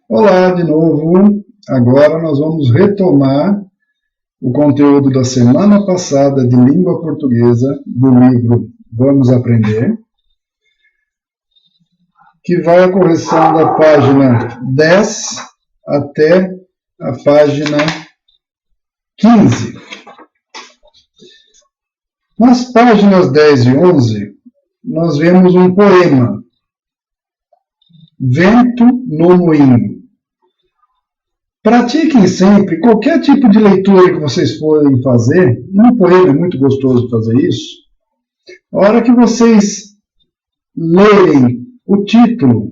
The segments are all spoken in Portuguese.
Olá de novo. Agora nós vamos retomar o conteúdo da semana passada de língua portuguesa do livro Vamos Aprender, que vai a correção da página 10 até a página 15. Nas páginas 10 e 11, nós vemos um poema, Vento no Moinho. Pratiquem sempre qualquer tipo de leitura que vocês forem fazer. Um poema é muito gostoso fazer isso. A hora que vocês lerem o título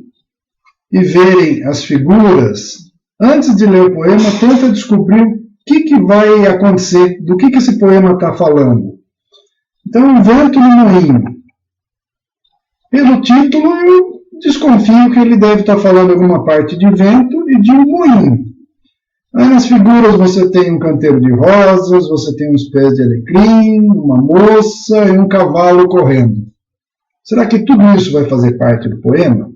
e verem as figuras, antes de ler o poema, tenta descobrir o que vai acontecer, do que esse poema está falando. Então, Vento no Moinho. Pelo título, eu desconfio que ele deve estar falando alguma parte de vento e de um moinho. Aí nas figuras você tem um canteiro de rosas, você tem uns pés de alecrim, uma moça e um cavalo correndo. Será que tudo isso vai fazer parte do poema?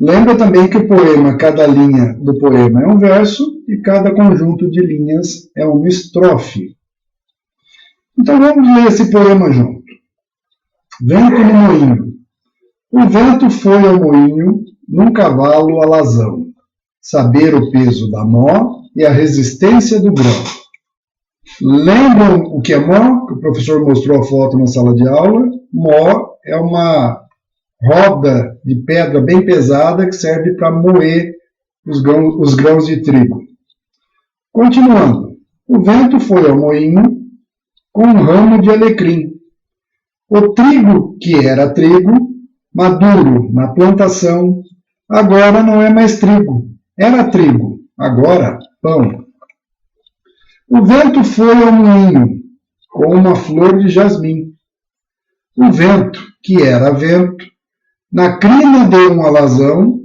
Lembra também que o poema, cada linha do poema é um verso e cada conjunto de linhas é uma estrofe. Então vamos ler esse poema junto. Vento no moinho. O vento foi ao moinho num cavalo alazão, saber o peso da mó e a resistência do grão. Lembram o que é mó? Que o professor mostrou a foto na sala de aula. Mó é uma roda de pedra bem pesada que serve para moer os grãos de trigo. Continuando. O vento foi ao moinho com um ramo de alecrim. O trigo, que era trigo, maduro na plantação, agora não é mais trigo. Era trigo, agora pão. O vento foi ao moinho com uma flor de jasmim. O vento, que era vento, na crina deu um alazão.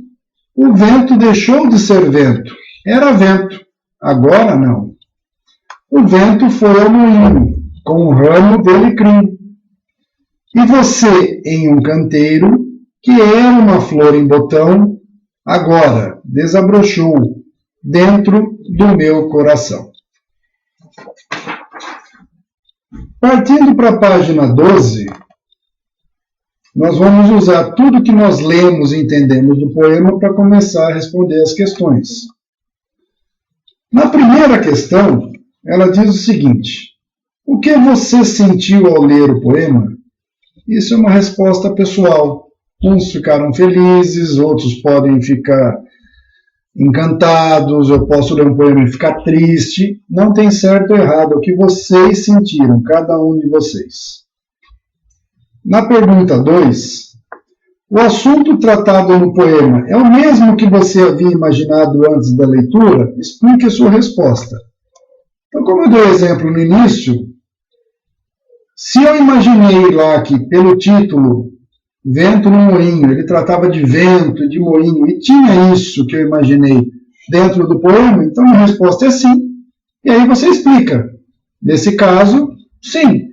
O vento deixou de ser vento. Era vento, agora não. O vento foi ao moinho com um ramo de alecrim. E você, em um canteiro, que era uma flor em botão, agora desabrochou dentro do meu coração. Partindo para a página 12, nós vamos usar tudo que nós lemos e entendemos do poema para começar a responder as questões. Na primeira questão, ela diz o seguinte: o que você sentiu ao ler o poema? Isso é uma resposta pessoal. Uns ficaram felizes, outros podem ficar encantados, eu posso ler um poema e ficar triste. Não tem certo ou errado, é o que vocês sentiram, cada um de vocês. Na pergunta 2, o assunto tratado no poema é o mesmo que você havia imaginado antes da leitura? Explique a sua resposta. Então, como eu dei exemplo no início, se eu imaginei lá que, pelo título, Vento no Moinho, ele tratava de vento, de moinho, e tinha isso que eu imaginei dentro do poema, então a resposta é sim. E aí você explica. Nesse caso, sim,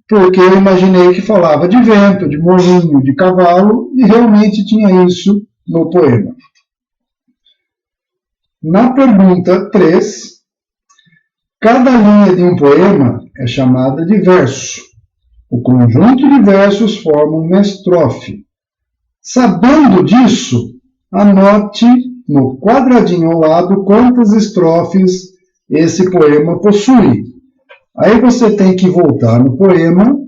porque eu imaginei que falava de vento, de moinho, de cavalo, e realmente tinha isso no poema. Na pergunta 3, cada linha de um poema é chamada de verso. O conjunto de versos forma uma estrofe. Sabendo disso, anote no quadradinho ao lado quantas estrofes esse poema possui. Aí você tem que voltar no poema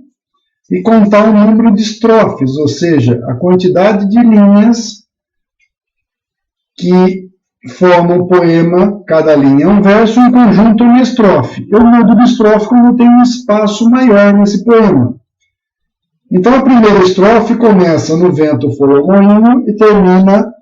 e contar o número de estrofes, ou seja, a quantidade de linhas que formam um poema, cada linha é um verso, um conjunto é uma estrofe. Eu mudo de estrofe quando tem um espaço maior nesse poema. Então a primeira estrofe começa no vento foi ao moinho e termina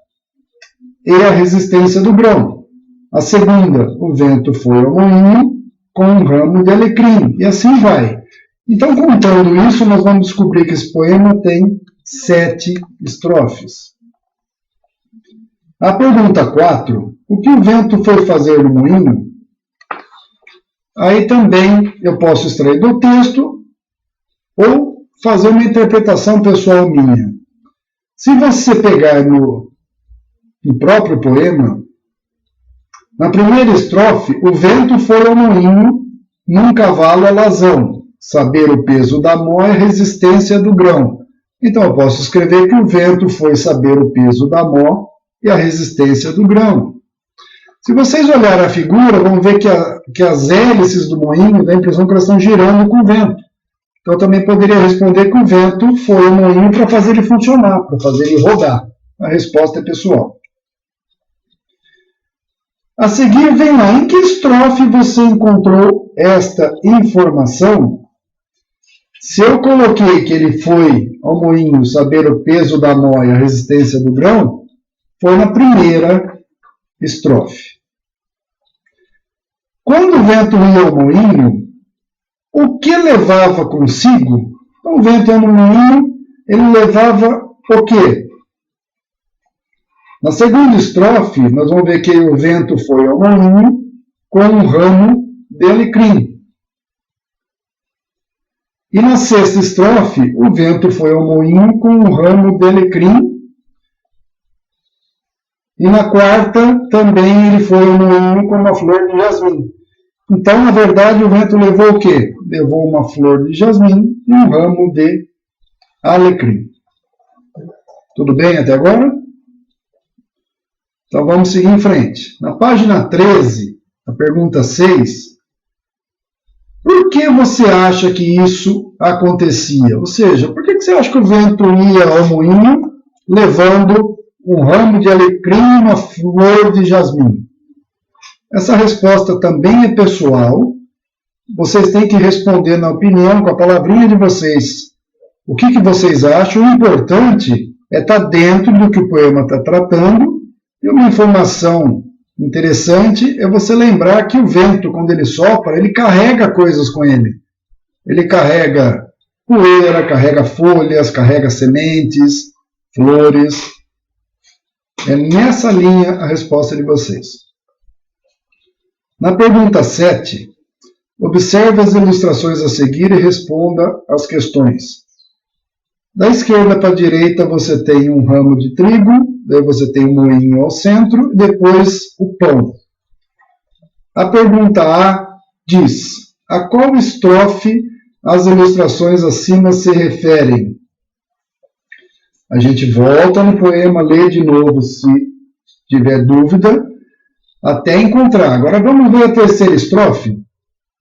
e a resistência do grão. A segunda, o vento foi ao moinho com um ramo de alecrim. E assim vai. Então, contando isso, nós vamos descobrir que esse poema tem 7 estrofes. A pergunta 4, o que o vento foi fazer no moinho? Aí também eu posso extrair do texto ou fazer uma interpretação pessoal minha. Se você pegar no no próprio poema, na primeira estrofe, o vento foi ao moinho num cavalo alazão, saber o peso da mó e a resistência do grão. Então eu posso escrever que o vento foi saber o peso da mó e a resistência do grão. Se vocês olharem a figura, vão ver que as hélices do moinho dá a impressão que elas estão girando com o vento. Então eu também poderia responder que o vento foi ao moinho para fazer ele funcionar, para fazer ele rodar. A resposta é pessoal. A seguir, vem lá. Em que estrofe você encontrou esta informação? Se eu coloquei que ele foi ao moinho saber o peso da mó e a resistência do grão, foi na primeira estrofe. Quando o vento ia ao moinho, o que levava consigo? Então, o vento ia no moinho, ele levava o quê? Na segunda estrofe, nós vamos ver que o vento foi ao moinho com um ramo de alecrim. E na sexta estrofe, o vento foi ao moinho com um ramo de alecrim. E na quarta, também ele foi ao moinho com uma flor de jasmim. Então, na verdade, o vento levou o quê? Levou uma flor de jasmim e um ramo de alecrim. Tudo bem até agora? Então, vamos seguir em frente. Na página 13, a pergunta 6, por que você acha que isso acontecia? Ou seja, por que você acha que o vento ia ao moinho levando um ramo de alecrim e uma flor de jasmim? Essa resposta também é pessoal. Vocês têm que responder na opinião, com a palavrinha de vocês. O que vocês acham? O importante é estar dentro do que o poema está tratando. E uma informação interessante é você lembrar que o vento, quando ele sopra, ele carrega coisas com ele. Ele carrega poeira, carrega folhas, carrega sementes, flores. É nessa linha a resposta de vocês. Na pergunta 7, observe as ilustrações a seguir e responda às questões. Da esquerda para a direita você tem um ramo de trigo, daí você tem um moinho ao centro e depois o pão. A pergunta A diz: a qual estrofe as ilustrações acima se referem? A gente volta no poema, lê de novo se tiver dúvida, até encontrar. Agora vamos ver a terceira estrofe.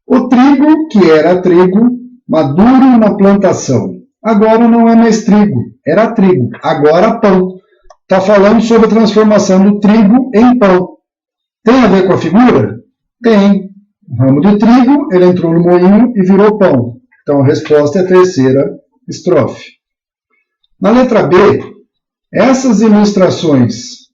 O trigo, que era trigo, maduro na plantação. Agora não é mais trigo, era trigo. Agora pão. Está falando sobre a transformação do trigo em pão. Tem a ver com a figura? Tem. O ramo de trigo, ele entrou no moinho e virou pão. Então a resposta é a terceira estrofe. Na letra B, essas ilustrações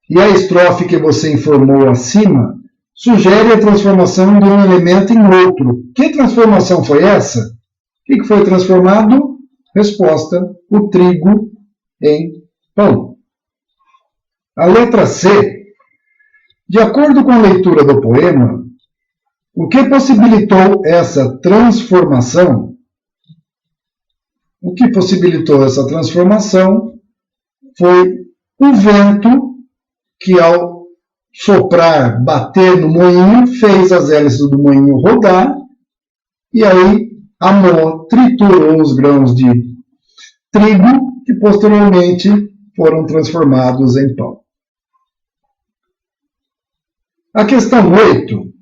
e a estrofe que você informou acima sugere a transformação de um elemento em outro. Que transformação foi essa? O que foi transformado? Resposta: o trigo em pão. A letra C. De acordo com a leitura do poema, o que possibilitou essa transformação? O que possibilitou essa transformação foi o vento que, ao soprar, bater no moinho, fez as hélices do moinho rodar, e aí a mó triturou os grãos de trigo, que posteriormente foram transformados em pão. A questão 8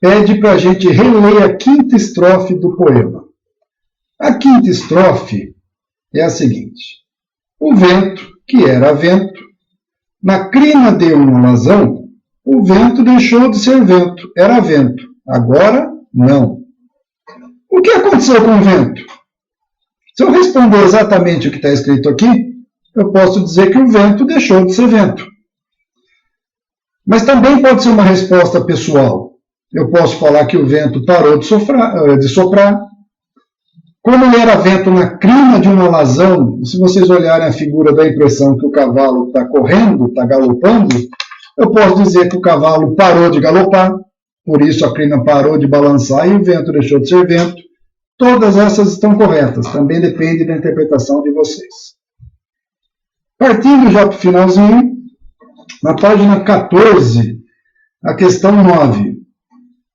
pede para a gente reler a quinta estrofe do poema. A quinta estrofe é a seguinte: o vento, que era vento, na crina de um alazão, o vento deixou de ser vento, era vento. Agora, não. O que aconteceu com o vento? Se eu responder exatamente o que está escrito aqui, eu posso dizer que o vento deixou de ser vento. Mas também pode ser uma resposta pessoal. Eu posso falar que o vento parou de soprar. Como ele era vento na crina de um alazão, se vocês olharem a figura, dá a impressão que o cavalo está correndo, está galopando, eu posso dizer que o cavalo parou de galopar, por isso a crina parou de balançar e o vento deixou de ser vento. Todas essas estão corretas, também depende da interpretação de vocês. Partindo já para o finalzinho, Na página 14, a questão 9.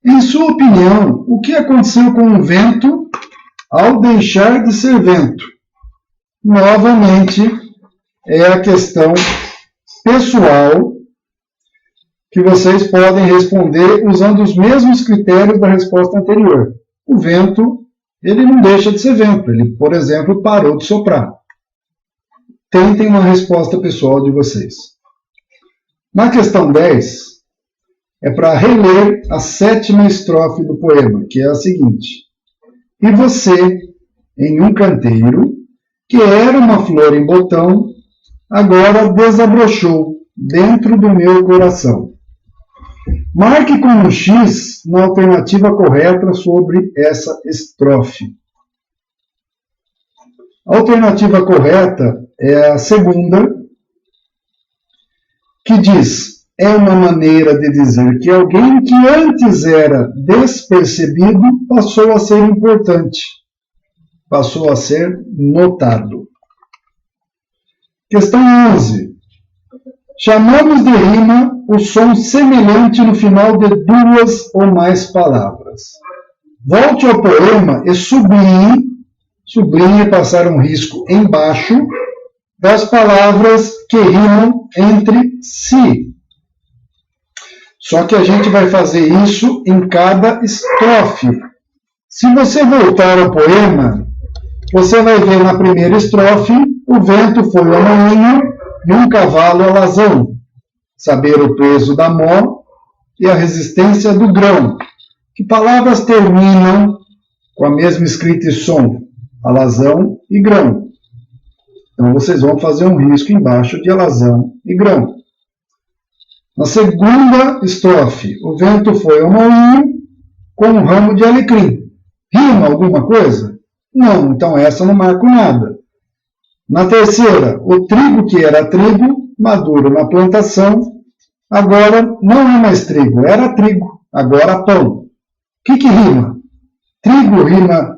Em sua opinião, o que aconteceu com o vento ao deixar de ser vento? Novamente, é a questão pessoal que vocês podem responder usando os mesmos critérios da resposta anterior. O vento, ele não deixa de ser vento. Ele, por exemplo, parou de soprar. Tentem uma resposta pessoal de vocês. Na questão 10, é para reler a 7ª estrofe do poema, que é a seguinte. E você, em um canteiro, que era uma flor em botão, agora desabrochou dentro do meu coração. Marque com um X na alternativa correta sobre essa estrofe. A alternativa correta é a segunda, que diz: é uma maneira de dizer que alguém que antes era despercebido passou a ser importante, passou a ser notado. Questão 11. Chamamos de rima o som semelhante no final de 2 ou mais palavras. Volte ao poema e sublinhe passar um risco embaixo das palavras que rimam entre si. Só que a gente vai fazer isso em cada estrofe. Se você voltar ao poema, você vai ver na primeira estrofe: o vento foi a moinho e um cavalo alazão. Saber o peso da mó e a resistência do grão. Que palavras terminam com a mesma escrita e som? Alazão e grão. Então vocês vão fazer um risco embaixo de alazão e grão. Na segunda estrofe, o vento foi ao moinho com um ramo de alecrim. Rima alguma coisa? Não, então essa não marco nada. Na terceira, o trigo que era trigo, maduro na plantação, agora não é mais trigo, era trigo, agora pão. O que rima? Trigo rima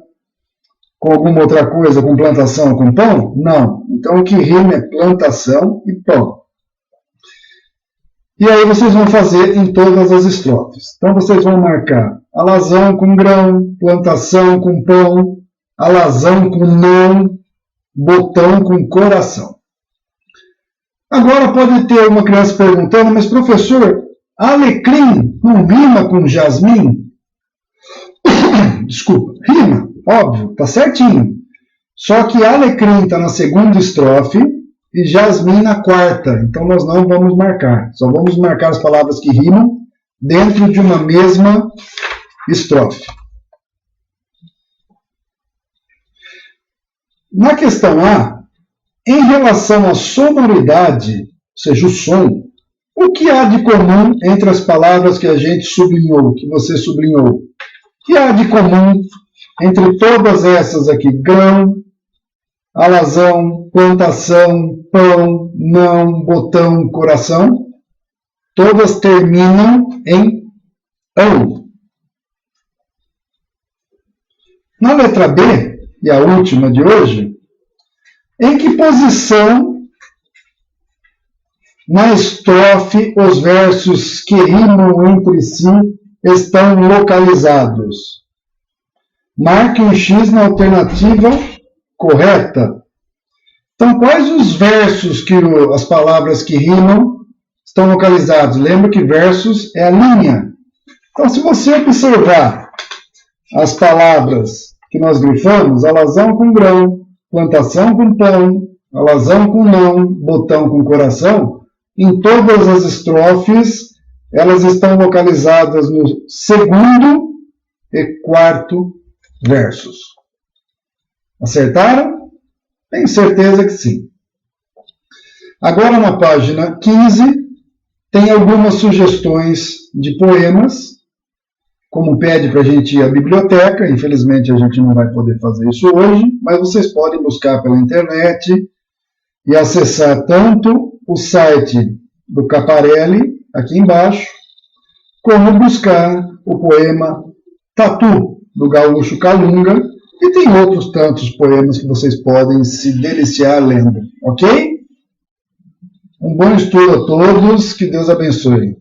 com alguma outra coisa, com plantação, com pão? Não. Então o que rima é plantação e pão. E aí vocês vão fazer em todas as estrofes. Então vocês vão marcar alazão com grão, plantação com pão, alazão com não, botão com coração. Agora pode ter uma criança perguntando, mas professor, alecrim não rima com jasmim? Desculpa, rima, óbvio, tá certinho. Só que alecrim está na segunda estrofe e jasmim na quarta, então nós não vamos marcar. Só vamos marcar as palavras que rimam dentro de uma mesma estrofe. Na questão A, em relação à sonoridade, ou seja, o som, o que há de comum entre as palavras que a gente sublinhou, que você sublinhou? O que há de comum entre todas essas aqui? Grão, alazão, plantação, pão, não, botão, coração. Todas terminam em ão. Na letra B, e a última de hoje, em que posição na estrofe os versos que rimam entre si estão localizados? Marque um X na alternativa correta. Então, quais os versos que as palavras que rimam estão localizados? Lembra que versos é a linha. Então, se você observar as palavras que nós grifamos, alazão com grão, plantação com pão, alazão com não, botão com coração, em todas as estrofes, elas estão localizadas no segundo e quarto versos. Acertaram? Tenho certeza que sim. Agora, na página 15, tem algumas sugestões de poemas, como pede para a gente ir à biblioteca. Infelizmente, a gente não vai poder fazer isso hoje, mas vocês podem buscar pela internet e acessar tanto o site do Caparelli, aqui embaixo, como buscar o poema Tatu, do Gaúcho Calunga, e tem outros tantos poemas que vocês podem se deliciar lendo, ok? Um bom estudo a todos, que Deus abençoe.